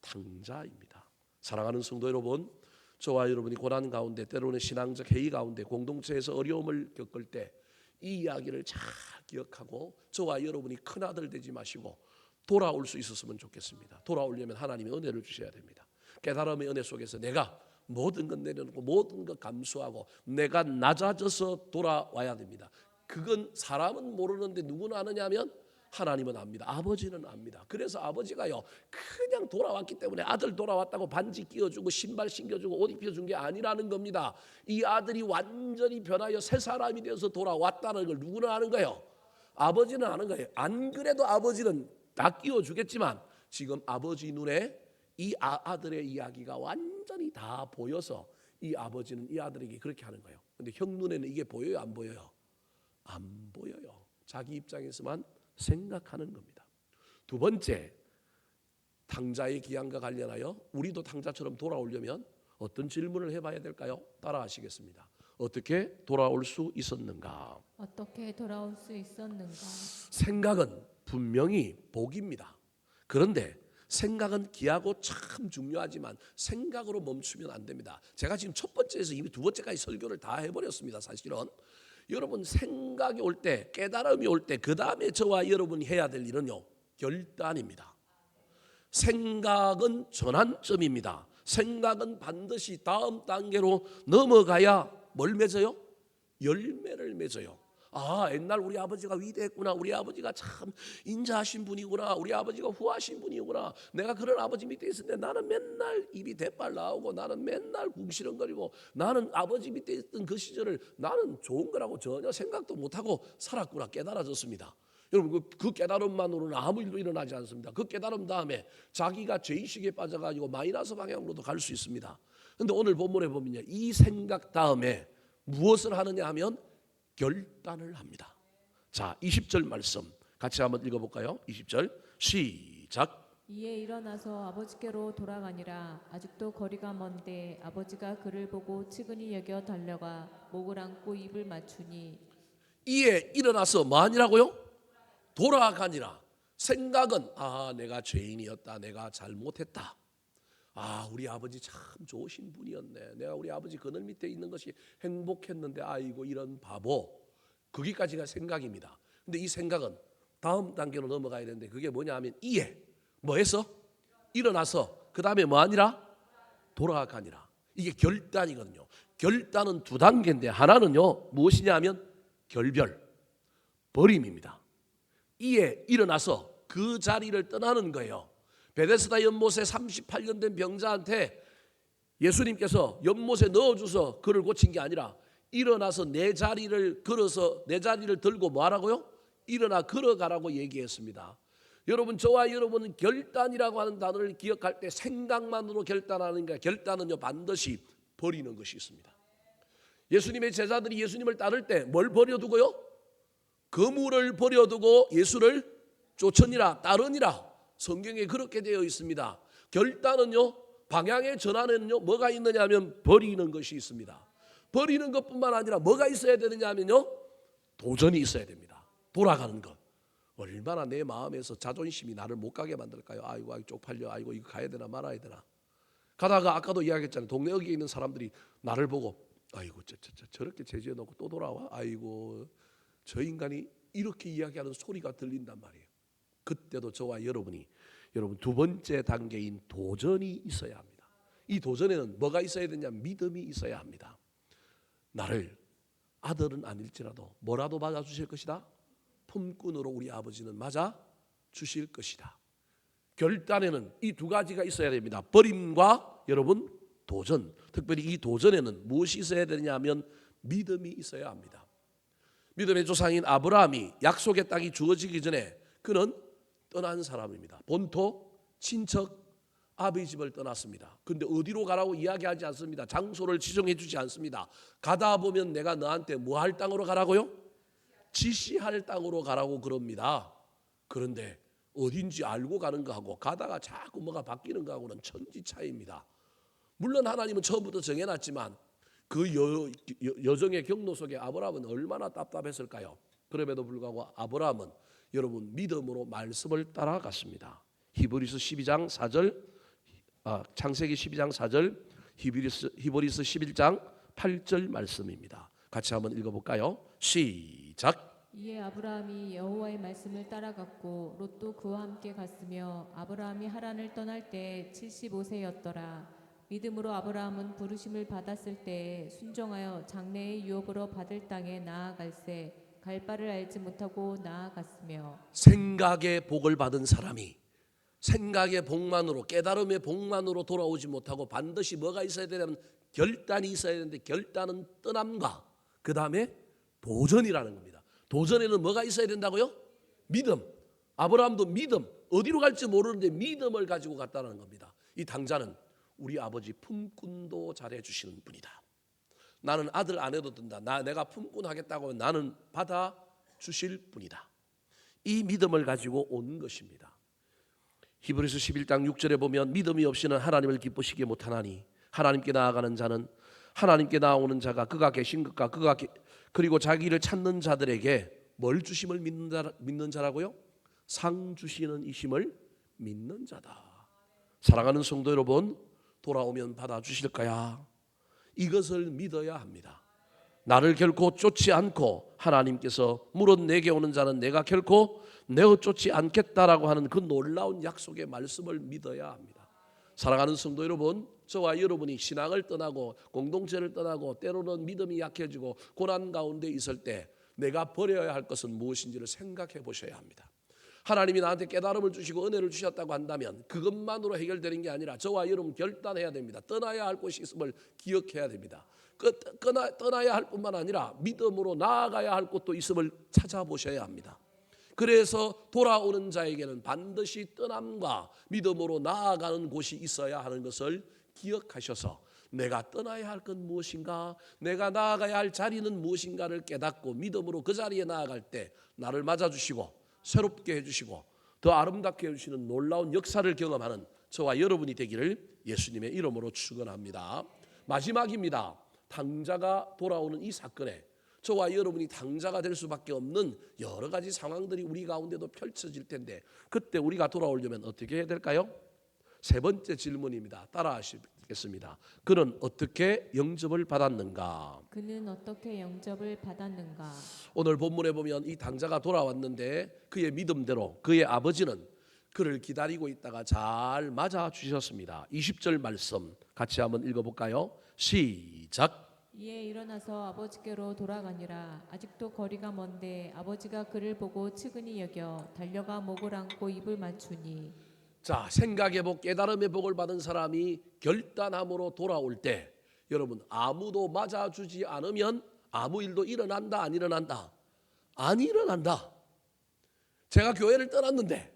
탕자입니다. 사랑하는 성도 여러분, 저와 여러분이 고난 가운데 때로는 신앙적 회의 가운데 공동체에서 어려움을 겪을 때 이 이야기를 잘 기억하고 저와 여러분이 큰아들 되지 마시고 돌아올 수 있었으면 좋겠습니다. 돌아오려면 하나님의 은혜를 주셔야 됩니다. 깨달음의 은혜 속에서 내가 모든 것 내려놓고 모든 것 감수하고 내가 낮아져서 돌아와야 됩니다. 그건 사람은 모르는데 누구는 아느냐면 하나님은 압니다. 아버지는 압니다. 그래서 아버지가요 그냥 돌아왔기 때문에 아들 돌아왔다고 반지 끼워주고 신발 신겨주고 옷 입혀준 게 아니라는 겁니다. 이 아들이 완전히 변하여 새 사람이 되어서 돌아왔다는 걸 누구는 아는 거예요? 아버지는 아는 거예요. 안 그래도 아버지는 다 끼워주겠지만 지금 아버지 눈에 이 아들의 이야기가 완전히 다 보여서 이 아버지는 이 아들에게 그렇게 하는 거예요. 근데 형 눈에는 이게 보여요? 안 보여요? 안 보여요. 자기 입장에서만 생각하는 겁니다. 두 번째, 탕자의 기한과 관련하여 우리도 탕자처럼 돌아오려면 어떤 질문을 해봐야 될까요? 따라하시겠습니다. 어떻게 돌아올 수 있었는가? 어떻게 돌아올 수 있었는가? 생각은 분명히 복입니다. 그런데 생각은 귀하고 참 중요하지만 생각으로 멈추면 안 됩니다. 제가 지금 첫 번째에서 이미 두 번째까지 설교를 다 해버렸습니다. 사실은 여러분 생각이 올 때, 깨달음이 올 때 그 다음에 저와 여러분이 해야 될 일은요 결단입니다. 생각은 전환점입니다. 생각은 반드시 다음 단계로 넘어가야 뭘 맺어요? 열매를 맺어요. 옛날 우리 아버지가 위대했구나. 우리 아버지가 참 인자하신 분이구나. 우리 아버지가 후하신 분이구나. 내가 그런 아버지 밑에 있었는데 나는 맨날 입이 대빨 나오고 나는 맨날 궁시렁거리고 나는 아버지 밑에 있던 그 시절을 나는 좋은 거라고 전혀 생각도 못하고 살았구나 깨달아졌습니다. 여러분 그 깨달음만으로는 아무 일도 일어나지 않습니다. 그 깨달음 다음에 자기가 죄의식에 빠져가지고 마이너스 방향으로도 갈 수 있습니다. 그런데 오늘 본문에 보면요 이 생각 다음에 무엇을 하느냐 하면 결단을 합니다. 자, 20절 말씀 같이 한번 읽어볼까요? 20절 시작. 이에 일어나서 아버지께로 돌아가니라. 아직도 거리가 먼데 아버지가 그를 보고 측은히 여겨 달려가 목을 안고 입을 맞추니. 이에 일어나서 뭐 하니라고요? 돌아가니라. 생각은 내가 죄인이었다. 내가 잘못했다. 우리 아버지 참 좋으신 분이었네. 내가 우리 아버지 그늘 밑에 있는 것이 행복했는데 아이고 이런 바보. 거기까지가 생각입니다. 근데 이 생각은 다음 단계로 넘어가야 되는데 그게 뭐냐 하면 이에 뭐해서? 일어나서 그 다음에 뭐하니라? 돌아가니라. 이게 결단이거든요. 결단은 두 단계인데 하나는요 무엇이냐 하면 결별, 버림입니다. 이에 일어나서 그 자리를 떠나는 거예요. 베데스다 연못에 38년 된 병자한테 예수님께서 연못에 넣어줘서 그를 고친 게 아니라 일어나서 내 자리를 걸어서 내 자리를 들고 뭐하라고요? 일어나 걸어가라고 얘기했습니다. 여러분 저와 여러분은 결단이라고 하는 단어를 기억할 때 생각만으로 결단하는 게 결단은요 반드시 버리는 것이 있습니다. 예수님의 제자들이 예수님을 따를 때 뭘 버려두고요? 그물을 버려두고 예수를 쫓으니라 따르니라. 성경에 그렇게 되어 있습니다. 결단은요 방향의 전환에는요 뭐가 있느냐 하면 버리는 것이 있습니다. 버리는 것뿐만 아니라 뭐가 있어야 되느냐 하면요 도전이 있어야 됩니다. 돌아가는 것. 얼마나 내 마음에서 자존심이 나를 못 가게 만들까요? 아이고 쪽팔려. 아이고 이거 가야 되나 말아야 되나. 가다가 아까도 이야기했잖아요. 동네 여기에 있는 사람들이 나를 보고 아이고 저렇게 제지해 놓고 또 돌아와. 아이고 저 인간이 이렇게 이야기하는 소리가 들린단 말이에요. 그때도 저와 여러분 두 번째 단계인 도전이 있어야 합니다. 이 도전에는 뭐가 있어야 되냐? 믿음이 있어야 합니다. 나를 아들은 아닐지라도 뭐라도 맞아주실 것이다. 품꾼으로 우리 아버지는 맞아주실 것이다. 결단에는 이 두 가지가 있어야 됩니다. 버림과 여러분 도전. 특별히 이 도전에는 무엇이 있어야 되냐 하면 믿음이 있어야 합니다. 믿음의 조상인 아브라함이 약속의 땅이 주어지기 전에 그는 떠난 사람입니다. 본토, 친척, 아비 집을 떠났습니다. 그런데 어디로 가라고 이야기하지 않습니다. 장소를 지정해 주지 않습니다. 가다 보면 내가 너한테 뭐 할 땅으로 가라고요? 지시할 땅으로 가라고 그럽니다. 그런데 어딘지 알고 가는 거하고 가다가 자꾸 뭐가 바뀌는 거하고는 천지 차이입니다. 물론 하나님은 처음부터 정해놨지만 그 여정의 경로 속에 아브라함은 얼마나 답답했을까요? 그럼에도 불구하고 아브라함은 여러분 믿음으로 말씀을 따라갔습니다. 히브리서 12장 4절, 창세기 12장 4절, 히브리서 11장 8절 말씀입니다. 같이 한번 읽어볼까요? 시작. 이에 아브라함이 여호와의 말씀을 따라갔고 롯도 그와 함께 갔으며 아브라함이 하란을 떠날 때 75세였더라. 믿음으로 아브라함은 부르심을 받았을 때에 순종하여 장래의 유업으로 받을 땅에 나아갈새 갈 바를 알지 못하고 나아갔으며. 생각의 복을 받은 사람이 생각의 복만으로 깨달음의 복만으로 돌아오지 못하고 반드시 뭐가 있어야 되냐면 결단이 있어야 되는데 결단은 떠남과 그 다음에 도전이라는 겁니다. 도전에는 뭐가 있어야 된다고요? 믿음. 아브라함도 믿음. 어디로 갈지 모르는데 믿음을 가지고 갔다는 겁니다. 이 당자는 우리 아버지 품꾼도 잘해 주시는 분이다. 나는 아들 안 해도 된다. 내가 품꾼 하겠다고 하면 나는 받아 주실 분이다. 이 믿음을 가지고 온 것입니다. 히브리서 11장 6절에 보면 믿음이 없이는 하나님을 기쁘시게 못하나니 하나님께 나아가는 자는 하나님께 나오는 자가 그가 계신 것과 그리고 자기를 찾는 자들에게 뭘 주심을 믿는 자라고요? 상 주시는 이심을 믿는 자다. 사랑하는 성도 여러분, 돌아오면 받아 주실 거야. 이것을 믿어야 합니다. 나를 결코 쫓지 않고 하나님께서 물어 내게 오는 자는 내가 결코 내어 쫓지 않겠다라고 하는 그 놀라운 약속의 말씀을 믿어야 합니다. 사랑하는 성도 여러분, 저와 여러분이 신앙을 떠나고 공동체를 떠나고 때로는 믿음이 약해지고 고난 가운데 있을 때 내가 버려야 할 것은 무엇인지를 생각해 보셔야 합니다. 하나님이 나한테 깨달음을 주시고 은혜를 주셨다고 한다면 그것만으로 해결되는 게 아니라 저와 여러분 결단해야 됩니다. 떠나야 할 곳이 있음을 기억해야 됩니다. 떠나야 할 뿐만 아니라 믿음으로 나아가야 할 곳도 있음을 찾아보셔야 합니다. 그래서 돌아오는 자에게는 반드시 떠남과 믿음으로 나아가는 곳이 있어야 하는 것을 기억하셔서 내가 떠나야 할 건 무엇인가, 내가 나아가야 할 자리는 무엇인가를 깨닫고 믿음으로 그 자리에 나아갈 때 나를 맞아주시고 새롭게 해주시고 더 아름답게 해주시는 놀라운 역사를 경험하는 저와 여러분이 되기를 예수님의 이름으로 축원합니다. 마지막입니다. 당자가 돌아오는 이 사건에 저와 여러분이 당자가 될 수밖에 없는 여러 가지 상황들이 우리 가운데도 펼쳐질 텐데 그때 우리가 돌아오려면 어떻게 해야 될까요? 세 번째 질문입니다. 따라하시겠습니다. 그는 어떻게 영접을 받았는가? 그는 어떻게 영접을 받았는가? 오늘 본문에 보면 이 당자가 돌아왔는데 그의 믿음대로 그의 아버지는 그를 기다리고 있다가 잘 맞아 주셨습니다. 20절 말씀 같이 한번 읽어볼까요? 시작. 이에 일어나서 아버지께로 돌아가니라. 아직도 거리가 먼데 아버지가 그를 보고 측은히 여겨 달려가 목을 안고 입을 맞추니. 자, 생각의 복, 깨달음의 복을 받은 사람이 결단함으로 돌아올 때 여러분 아무도 맞아주지 않으면 아무 일도 일어난다 안 일어난다? 안 일어난다. 제가 교회를 떠났는데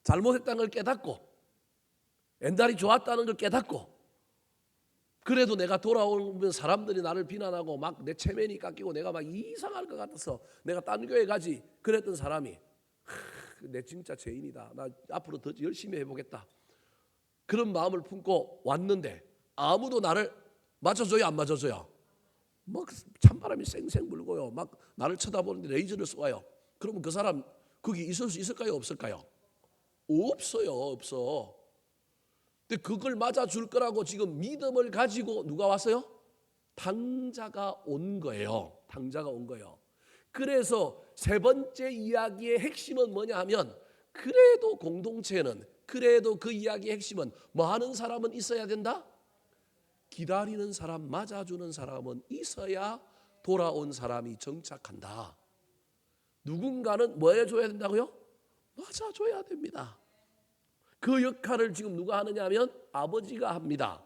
잘못했다는 걸 깨닫고 옛날이 좋았다는 걸 깨닫고 그래도 내가 돌아오면 사람들이 나를 비난하고 막 내 체면이 깎이고 내가 막 이상할 것 같아서 내가 딴 교회 가지 그랬던 사람이 내 진짜 죄인이다. 나 앞으로 더 열심히 해보겠다. 그런 마음을 품고 왔는데 아무도 나를 맞아줘요 안 맞아줘요? 막 찬바람이 쌩쌩 불고요. 막 나를 쳐다보는데 레이저를 쏘아요. 그러면 그 사람 거기 있을 수 있을까요? 없을까요? 없어요. 없어. 근데 그걸 맞아줄 거라고 지금 믿음을 가지고 누가 왔어요? 당자가 온 거예요. 당자가 온 거예요. 그래서 세 번째 이야기의 핵심은 뭐냐 하면 그래도 공동체는 그래도 그 이야기의 핵심은 뭐 하는 사람은 있어야 된다? 기다리는 사람, 맞아주는 사람은 있어야 돌아온 사람이 정착한다. 누군가는 뭐 해줘야 된다고요? 맞아줘야 됩니다. 그 역할을 지금 누가 하느냐 하면 아버지가 합니다.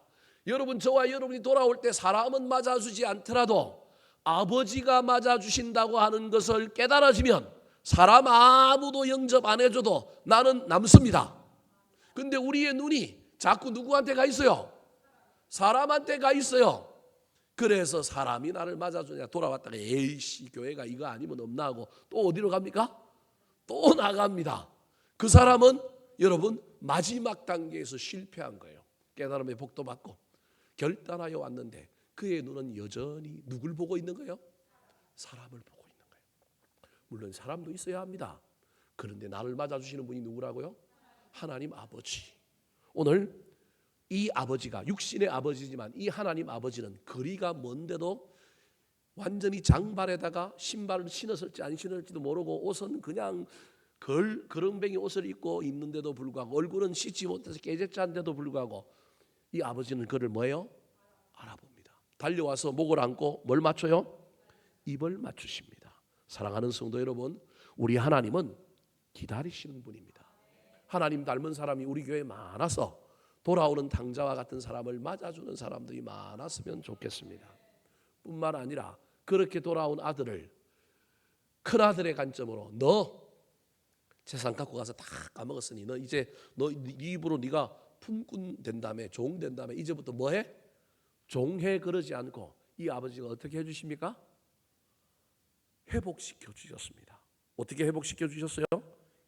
여러분, 저와 여러분이 돌아올 때 사람은 맞아주지 않더라도 아버지가 맞아주신다고 하는 것을 깨달아지면 사람 아무도 영접 안 해줘도 나는 남습니다. 근데 우리의 눈이 자꾸 누구한테 가 있어요? 사람한테 가 있어요. 그래서 사람이 나를 맞아주냐 돌아왔다가 에이씨 교회가 이거 아니면 없나 하고 또 어디로 갑니까? 또 나갑니다. 그 사람은 여러분 마지막 단계에서 실패한 거예요. 깨달음의 복도 받고 결단하여 왔는데 그의 눈은 여전히 누굴 보고 있는 거예요? 사람을 보고 있는 거예요. 물론 사람도 있어야 합니다. 그런데 나를 맞아주시는 분이 누구라고요? 하나님 아버지. 오늘 이 아버지가 육신의 아버지지만 이 하나님 아버지는 거리가 먼데도 완전히 장발에다가 신발을 신었을지 안 신었을지도 모르고 옷은 그냥 거렁뱅이 옷을 입고 있는데도 불구하고 얼굴은 씻지 못해서 깨졌자인데도 불구하고 이 아버지는 그를 뭐예요? 알아봅니다. 달려와서 목을 안고 뭘 맞춰요? 입을 맞추십니다. 사랑하는 성도 여러분, 우리 하나님은 기다리시는 분입니다. 하나님 닮은 사람이 우리 교회에 많아서 돌아오는 당자와 같은 사람을 맞아주는 사람들이 많았으면 좋겠습니다. 뿐만 아니라 그렇게 돌아온 아들을 큰아들의 관점으로 너 재산 갖고 가서 다 까먹었으니 너 이제 너 네 입으로 네가 품꾼 된 다음에 종 된 다음에 이제부터 뭐해? 종해 그러지 않고 이 아버지가 어떻게 해주십니까? 회복시켜 주셨습니다. 어떻게 회복시켜 주셨어요?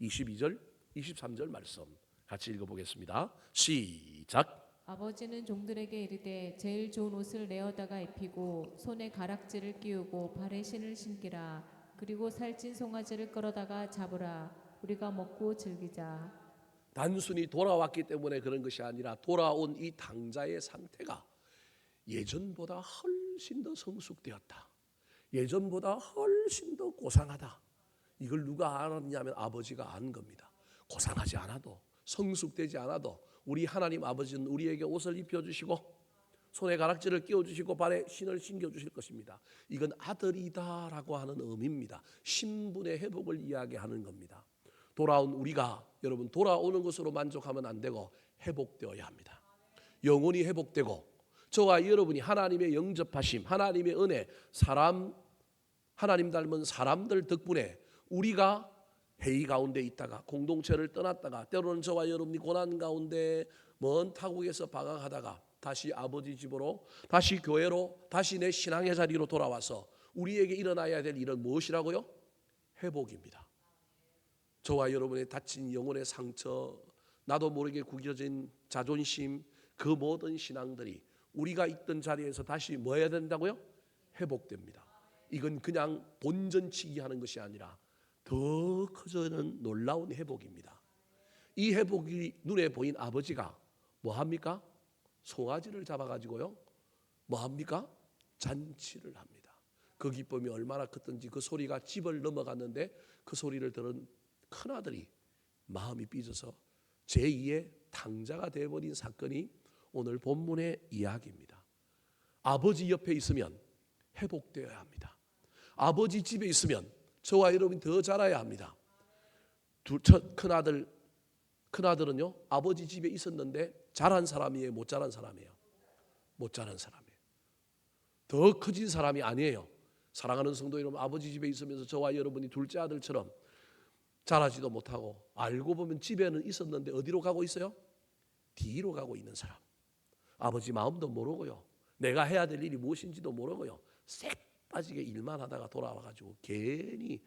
22절 23절 말씀 같이 읽어보겠습니다. 시작. 아버지는 종들에게 이르되 제일 좋은 옷을 내어다가 입히고 손에 가락지를 끼우고 발에 신을 신기라. 그리고 살찐 송아지를 끌어다가 잡으라. 우리가 먹고 즐기자. 단순히 돌아왔기 때문에 그런 것이 아니라 돌아온 이 당자의 상태가 예전보다 훨씬 더 성숙되었다. 예전보다 훨씬 더 고상하다. 이걸 누가 알았냐면 아버지가 안 겁니다. 고상하지 않아도 성숙되지 않아도 우리 하나님 아버지는 우리에게 옷을 입혀주시고 손에 가락지를 끼워주시고 발에 신을 신겨주실 것입니다. 이건 아들이다라고 하는 의미입니다. 신분의 회복을 이야기하는 겁니다. 돌아온 우리가 여러분 돌아오는 것으로 만족하면 안 되고 회복되어야 합니다. 영혼이 회복되고 저와 여러분이 하나님의 영접하심, 하나님의 은혜, 하나님 닮은 사람들 덕분에 우리가 회의 가운데 있다가 공동체를 떠났다가 때로는 저와 여러분이 고난 가운데 먼 타국에서 방황하다가 다시 아버지 집으로 다시 교회로 다시 내 신앙의 자리로 돌아와서 우리에게 일어나야 될 일은 무엇이라고요? 회복입니다. 저와 여러분의 다친 영혼의 상처, 나도 모르게 구겨진 자존심, 그 모든 신앙들이 우리가 있던 자리에서 다시 뭐 해야 된다고요? 회복됩니다. 이건 그냥 본전치기 하는 것이 아니라 더 커져는 놀라운 회복입니다. 이 회복이 눈에 보인 아버지가 뭐 합니까? 송아지를 잡아가지고요 뭐 합니까? 잔치를 합니다. 그 기쁨이 얼마나 컸던지 그 소리가 집을 넘어갔는데 그 소리를 들은 큰아들이 마음이 삐져서 제2의 당자가 되어버린 사건이 오늘 본문의 이야기입니다. 아버지 옆에 있으면 회복되어야 합니다. 아버지 집에 있으면 저와 여러분이 더 자라야 합니다. 큰아들은요 아버지 집에 있었는데 자란 사람이에요? 못 자란 사람이에요? 못 자란 사람이에요. 더 커진 사람이 아니에요. 사랑하는 성도 여러분, 아버지 집에 있으면서 저와 여러분이 둘째 아들처럼 자라지도 못하고 알고 보면 집에는 있었는데 어디로 가고 있어요? 뒤로 가고 있는 사람. 아버지 마음도 모르고요, 내가 해야 될 일이 무엇인지도 모르고요, 색 빠지게 일만 하다가 돌아와가지고 괜히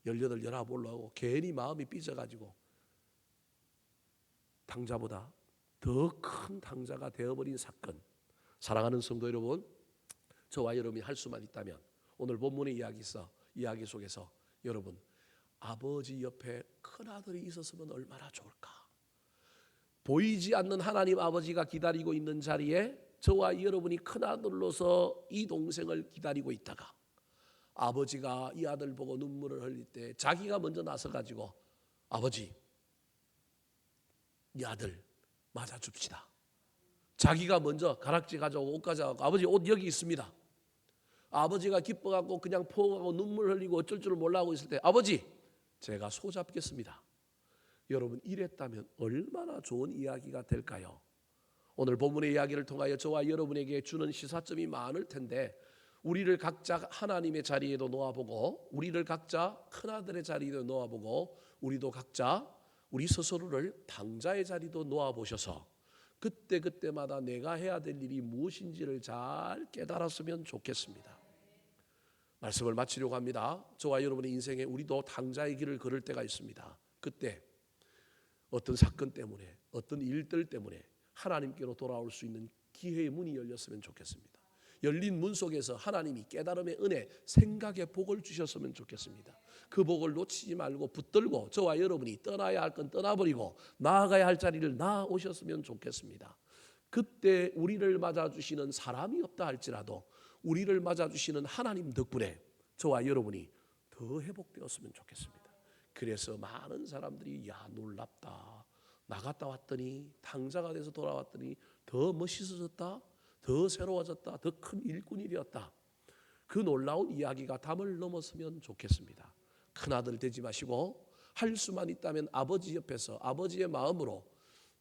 18, 19 올라오고 괜히 마음이 삐져가지고 당자보다 더 큰 당자가 되어버린 사건. 사랑하는 성도 여러분, 저와 여러분이 할 수만 있다면 오늘 본문의 이야기 속에서 여러분 아버지 옆에 큰아들이 있었으면 얼마나 좋을까. 보이지 않는 하나님 아버지가 기다리고 있는 자리에 저와 여러분이 큰아들로서 이 동생을 기다리고 있다가 아버지가 이 아들 보고 눈물을 흘릴 때 자기가 먼저 나서가지고 아버지 이 아들 맞아줍시다. 자기가 먼저 가락지 가져오고 옷 가져가고 아버지 옷 여기 있습니다. 아버지가 기뻐갖고 그냥 포옹하고 눈물 흘리고 어쩔 줄 몰라 하고 있을 때 아버지 제가 소잡겠습니다. 여러분 이랬다면 얼마나 좋은 이야기가 될까요? 오늘 본문의 이야기를 통하여 저와 여러분에게 주는 시사점이 많을 텐데 우리를 각자 하나님의 자리에도 놓아보고 우리를 각자 큰아들의 자리에도 놓아보고 우리도 각자 우리 스스로를 당자의 자리도 놓아보셔서 그때마다 내가 해야 될 일이 무엇인지를 잘 깨달았으면 좋겠습니다. 말씀을 마치려고 합니다. 저와 여러분의 인생에 우리도 당자의 길을 걸을 때가 있습니다. 그때 어떤 사건 때문에 어떤 일들 때문에 하나님께로 돌아올 수 있는 기회의 문이 열렸으면 좋겠습니다. 열린 문 속에서 하나님이 깨달음의 은혜, 생각의 복을 주셨으면 좋겠습니다. 그 복을 놓치지 말고 붙들고 저와 여러분이 떠나야 할 건 떠나버리고 나아가야 할 자리를 나아오셨으면 좋겠습니다. 그때 우리를 맞아주시는 사람이 없다 할지라도 우리를 맞아주시는 하나님 덕분에 저와 여러분이 더 회복되었으면 좋겠습니다. 그래서 많은 사람들이 야 놀랍다. 나갔다 왔더니 당자가 돼서 돌아왔더니 더 멋있어졌다. 더 새로워졌다. 더 큰 일꾼이 되었다. 그 놀라운 이야기가 담을 넘었으면 좋겠습니다. 큰아들 되지 마시고 할 수만 있다면 아버지 옆에서 아버지의 마음으로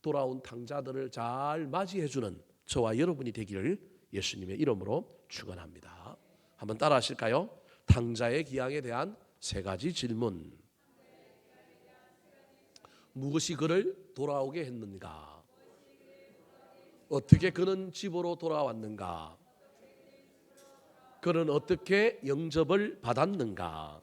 돌아온 당자들을 잘 맞이해주는 저와 여러분이 되기를 예수님의 이름으로 축원합니다. 한번 따라 하실까요? 당자의 기양에 대한 세 가지 질문. 무엇이 그를 돌아오게 했는가? 어떻게 그는 집으로 돌아왔는가? 그는 어떻게 영접을 받았는가?